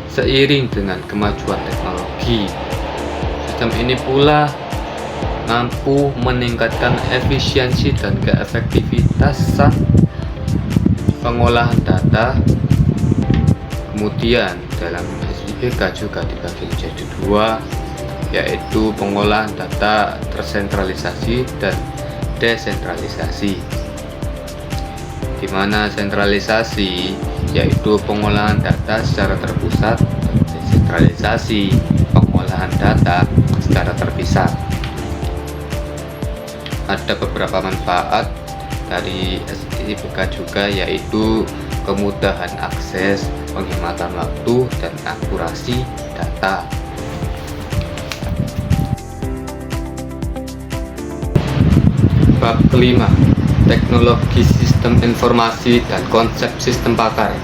seiring dengan kemajuan teknologi. Sistem ini pula mampu meningkatkan efisiensi dan keefektivitasan pengolahan data. Kemudian dalam SIPK juga dibagi menjadi dua, yaitu pengolahan data tersentralisasi dan desentralisasi. Di mana sentralisasi yaitu pengolahan data secara terpusat, dan desentralisasi pengolahan data secara terpisah. Ada beberapa manfaat dari SIPK juga, yaitu kemudahan akses, penghematan waktu, dan akurasi data. Bab kelima, teknologi sistem informasi dan konsep sistem pakar.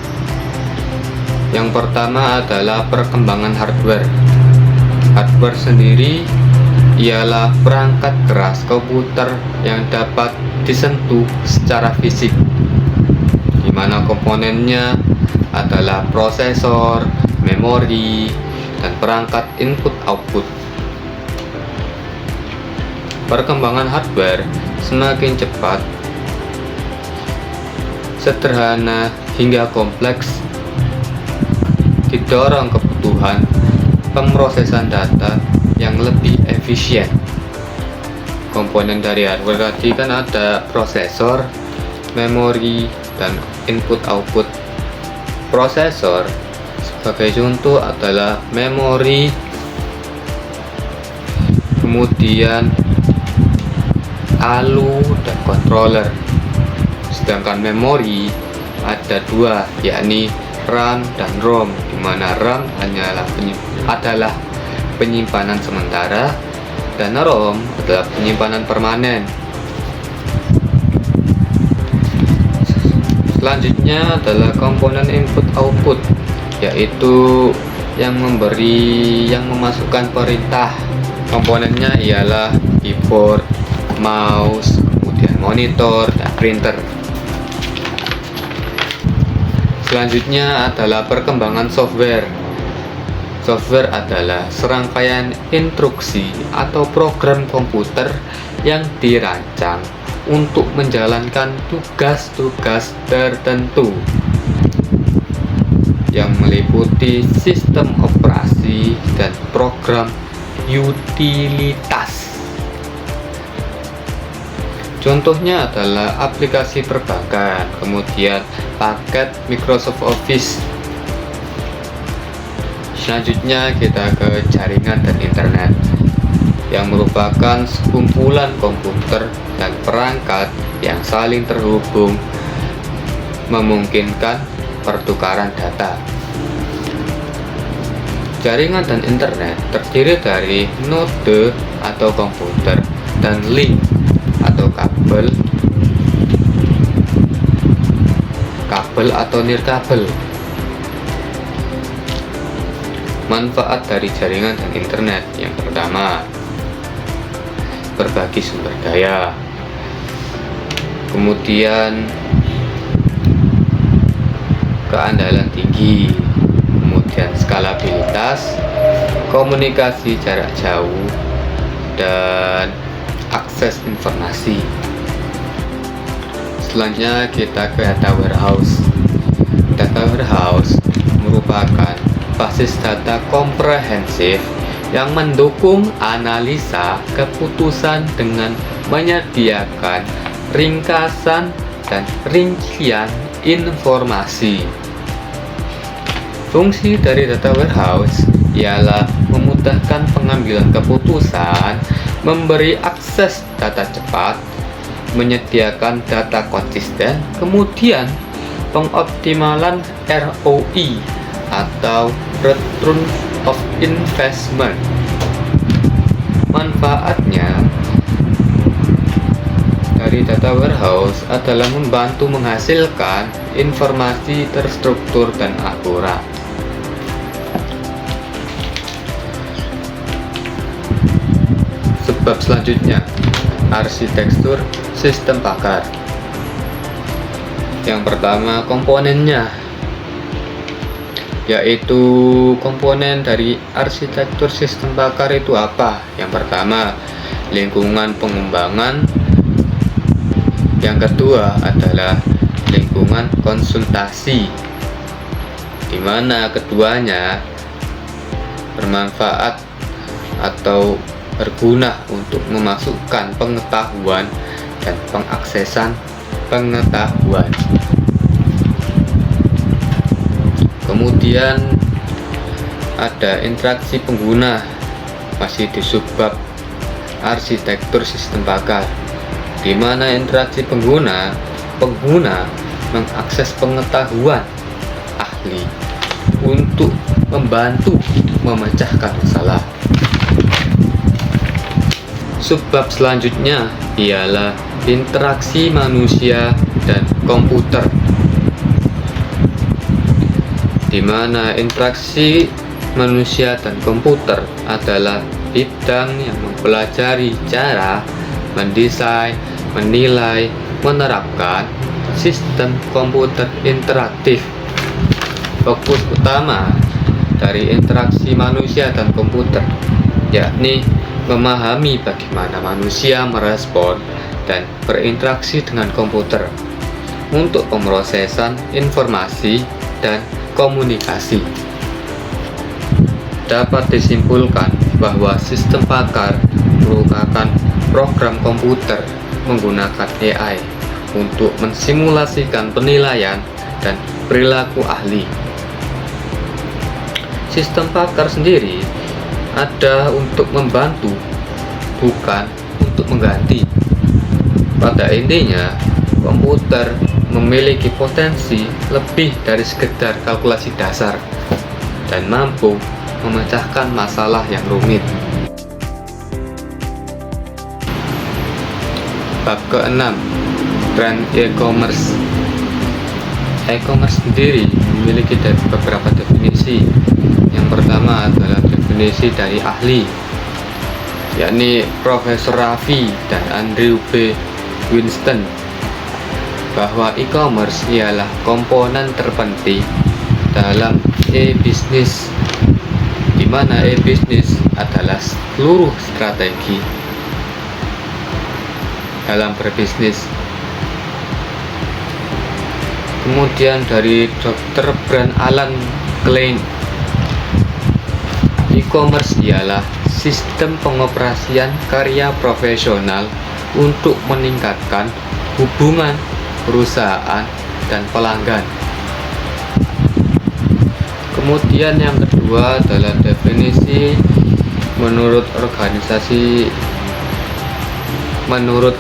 Yang pertama adalah perkembangan hardware. Hardware sendiri ialah perangkat keras komputer yang dapat disentuh secara fisik, di mana komponennya adalah prosesor, memori, dan perangkat input-output. Perkembangan hardware semakin cepat, sederhana hingga kompleks, didorong kebutuhan pemrosesan data yang lebih efisien. Komponen dari hardware tadi kan ada prosesor, memori, dan input-output. Prosesor sebagai contoh adalah memori, kemudian ALU dan controller. Sedangkan memori ada dua, yakni RAM dan ROM, di mana RAM adalah penyimpanan sementara dan ROM adalah penyimpanan permanen. Selanjutnya adalah komponen input-output, yaitu yang memasukkan perintah. Komponennya ialah keyboard, mouse, kemudian monitor, dan printer. Selanjutnya adalah perkembangan software. Software adalah serangkaian instruksi atau program komputer yang dirancang untuk menjalankan tugas-tugas tertentu, yang meliputi sistem operasi dan program utilitas. Contohnya adalah aplikasi perbankan, kemudian paket Microsoft Office. Selanjutnya kita ke jaringan dan internet, yang merupakan sekumpulan komputer dan perangkat yang saling terhubung, memungkinkan pertukaran data. Jaringan dan internet terdiri dari node atau komputer dan link atau kabel atau nirkabel. Manfaat dari jaringan dan internet: yang pertama, berbagi sumber daya, kemudian keandalan tinggi, kemudian skalabilitas, komunikasi jarak jauh, dan akses informasi. Selanjutnya kita ke data warehouse. Data warehouse merupakan basis data komprehensif yang mendukung analisa keputusan dengan menyediakan ringkasan dan rincian informasi. Fungsi dari data warehouse ialah memudahkan pengambilan keputusan, memberi akses data cepat, menyediakan data konsisten, kemudian pengoptimalan ROI atau Return of Investment. Manfaatnya dari data warehouse adalah membantu menghasilkan informasi terstruktur dan akurat. Sebab selanjutnya, arsitektur sistem pakar. Yang pertama, komponennya, yaitu komponen dari arsitektur sistem pakar itu apa? Yang pertama, lingkungan pengembangan. Yang kedua adalah lingkungan konsultasi, di mana keduanya bermanfaat atau berguna untuk memasukkan pengetahuan dan pengaksesan pengetahuan. Kemudian ada interaksi pengguna, masih di subbab arsitektur sistem pakar, di mana interaksi pengguna mengakses pengetahuan ahli untuk membantu memecahkan masalah. Subbab selanjutnya ialah interaksi manusia dan komputer, di mana interaksi manusia dan komputer adalah bidang yang mempelajari cara mendesain, menilai, menerapkan sistem komputer interaktif. Fokus utama dari interaksi manusia dan komputer yakni memahami bagaimana manusia merespon dan berinteraksi dengan komputer untuk pemrosesan informasi dan komunikasi. Dapat disimpulkan bahwa sistem pakar merupakan program komputer menggunakan AI untuk mensimulasikan penilaian dan perilaku ahli. Sistem pakar sendiri ada untuk membantu, bukan untuk mengganti. Pada intinya, komputer memiliki potensi lebih dari sekedar kalkulasi dasar dan mampu memecahkan masalah yang rumit. Bab ke-6, tren e-commerce. E-commerce sendiri memiliki beberapa definisi. Yang pertama adalah definisi dari ahli, yakni Profesor Raffi dan Andrew B. Winston, bahwa e-commerce ialah komponen terpenting dalam e-business, di mana e-business adalah seluruh strategi dalam berbisnis. Kemudian dari Dr. Brian Alan Klein, e-commerce ialah sistem pengoperasian karya profesional untuk meningkatkan hubungan perusahaan dan pelanggan. Kemudian yang kedua adalah definisi menurut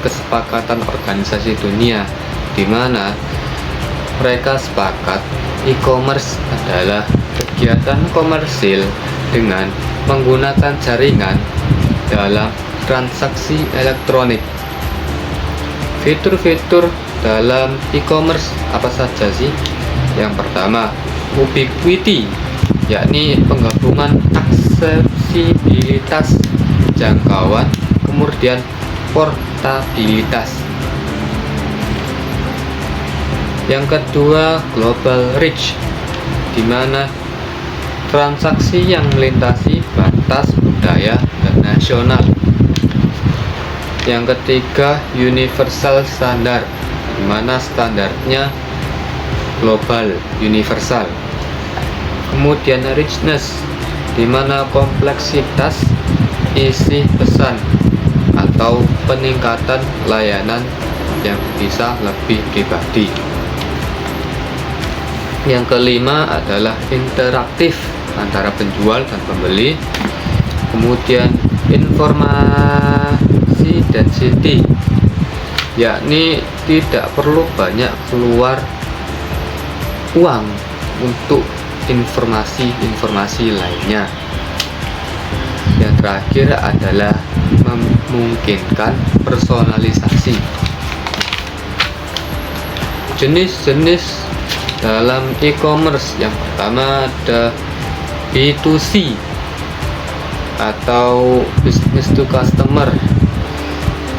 kesepakatan organisasi dunia, di mana mereka sepakat e-commerce adalah kegiatan komersil dengan menggunakan jaringan dalam transaksi elektronik. Fitur-fitur dalam e-commerce apa saja sih? Yang pertama, ubiquity, yakni penggabungan aksesibilitas, jangkauan, kemudian portabilitas. Yang kedua, global reach, di mana transaksi yang melintasi batas budaya dan nasional. Yang ketiga, universal standard, di mana standarnya global universal. Kemudian richness, di mana kompleksitas isi pesan atau peningkatan layanan yang bisa lebih pribadi. Yang kelima adalah interaktif antara penjual dan pembeli. Kemudian informasi density, yakni tidak perlu banyak keluar uang untuk informasi lainnya. Yang terakhir adalah memungkinkan personalisasi. Jenis-jenis dalam e-commerce, yang pertama ada B2C atau business to customer,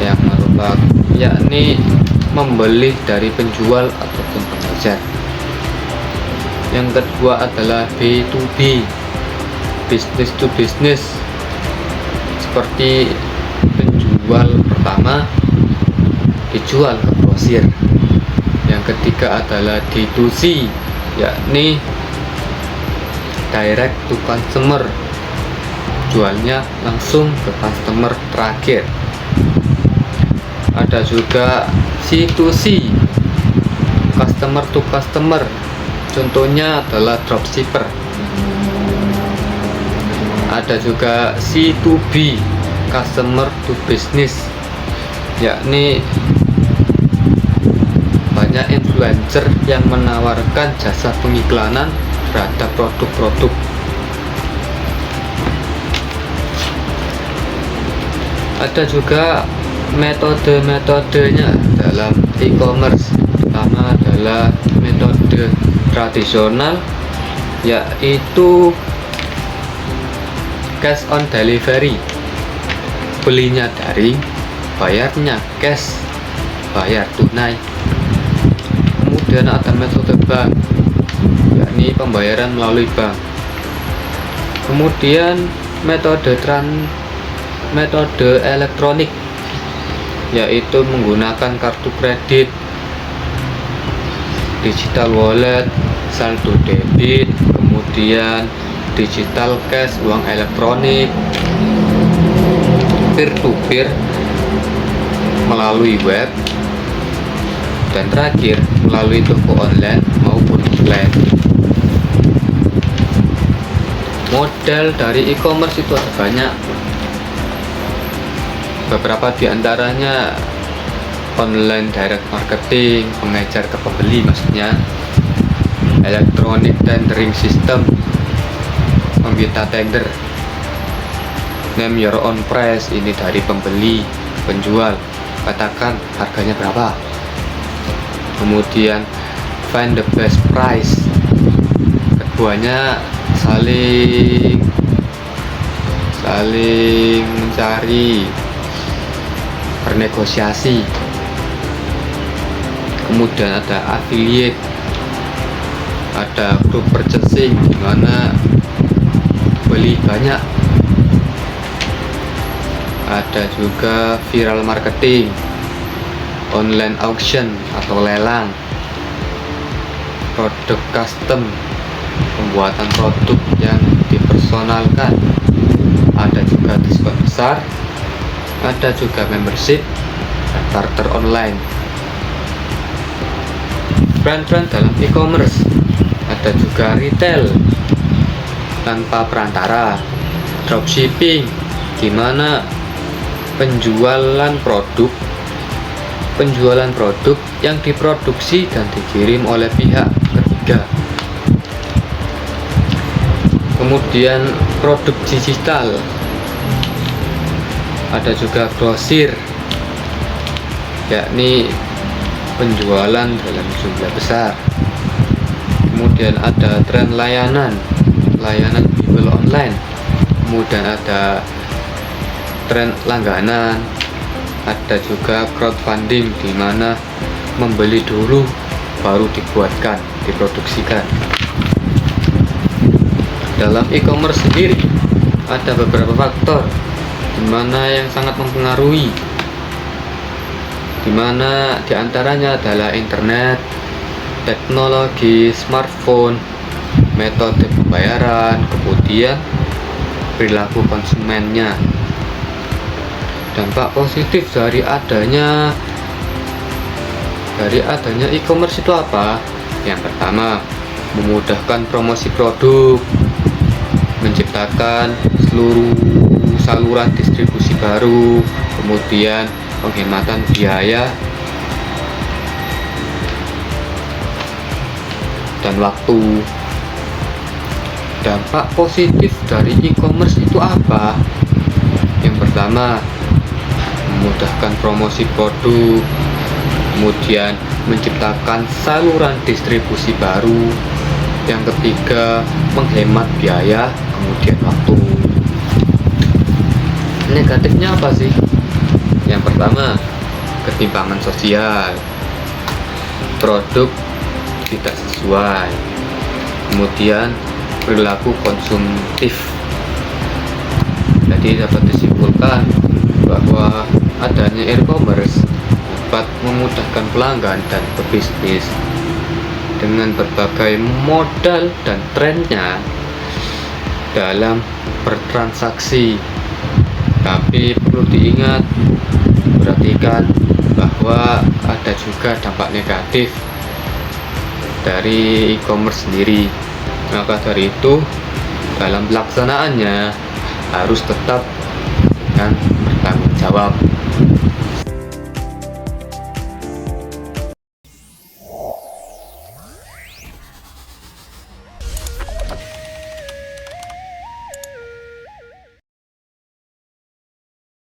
yang merupakan yakni membeli dari penjual ataupun pengejar. Yang kedua adalah B2B, business to business, seperti penjual pertama dijual ke grosir. Yang ketiga adalah D2C, yakni direct to consumer, jualnya langsung ke customer terakhir. Ada juga C2C, customer to customer, contohnya adalah dropshipper. Ada juga C2B, customer to business, yakni banyak influencer yang menawarkan jasa pengiklanan terhadap produk-produk. Ada juga metode-metodenya dalam e-commerce. Pertama adalah metode tradisional, yaitu cash on delivery, belinya daring, bayarnya cash, bayar tunai. Kemudian ada metode bank, yakni pembayaran melalui bank. Kemudian metode elektronik, yaitu menggunakan kartu kredit, digital wallet, saldo debit, kemudian digital cash, uang elektronik, peer to peer melalui web, dan terakhir melalui toko online maupun offline. Model dari e-commerce itu ada banyak. Beberapa diantaranya online direct marketing, pengejar ke pembeli maksudnya, electronic tendering system, meminta tender, name your own price, ini dari pembeli penjual, katakan harganya berapa. Kemudian find the best price, keduanya saling mencari, bernegosiasi. Kemudian ada affiliate, ada group purchasing, di mana beli banyak. Ada juga viral marketing, online auction atau lelang, produk custom, pembuatan produk yang dipersonalkan. Ada juga diskon besar, ada juga membership, barter online. Brand-brand dalam e-commerce, ada juga retail tanpa perantara, dropshipping, di mana penjualan produk yang diproduksi dan dikirim oleh pihak ketiga. Kemudian produk digital, ada juga grosir, yakni penjualan dalam jumlah besar. Kemudian ada tren layanan bimbel online. Kemudian ada tren langganan. Ada juga crowdfunding, di mana membeli dulu baru diproduksikan. Dalam e-commerce sendiri ada beberapa faktor di mana yang sangat mempengaruhi, di mana diantaranya adalah internet, teknologi, smartphone, metode pembayaran, kemudian perilaku konsumennya. Dampak positif dari adanya e-commerce itu apa? Yang pertama, memudahkan promosi produk, menciptakan seluruh saluran distribusi baru, kemudian penghematan biaya dan waktu. Dampak positif dari e-commerce itu apa? Yang pertama, memudahkan promosi produk, kemudian menciptakan saluran distribusi baru. Yang ketiga, menghemat biaya, kemudian waktu. Negatifnya apa sih? Yang pertama, ketimpangan sosial, produk tidak sesuai, kemudian perilaku konsumtif. Jadi dapat disimpulkan bahwa adanya e-commerce dapat memudahkan pelanggan dan pebisnis dengan berbagai modal dan trennya dalam bertransaksi. Tapi perlu diingat, perhatikan bahwa ada juga dampak negatif dari e-commerce sendiri. Maka dari itu, dalam pelaksanaannya harus tetap dengan bertanggung jawab.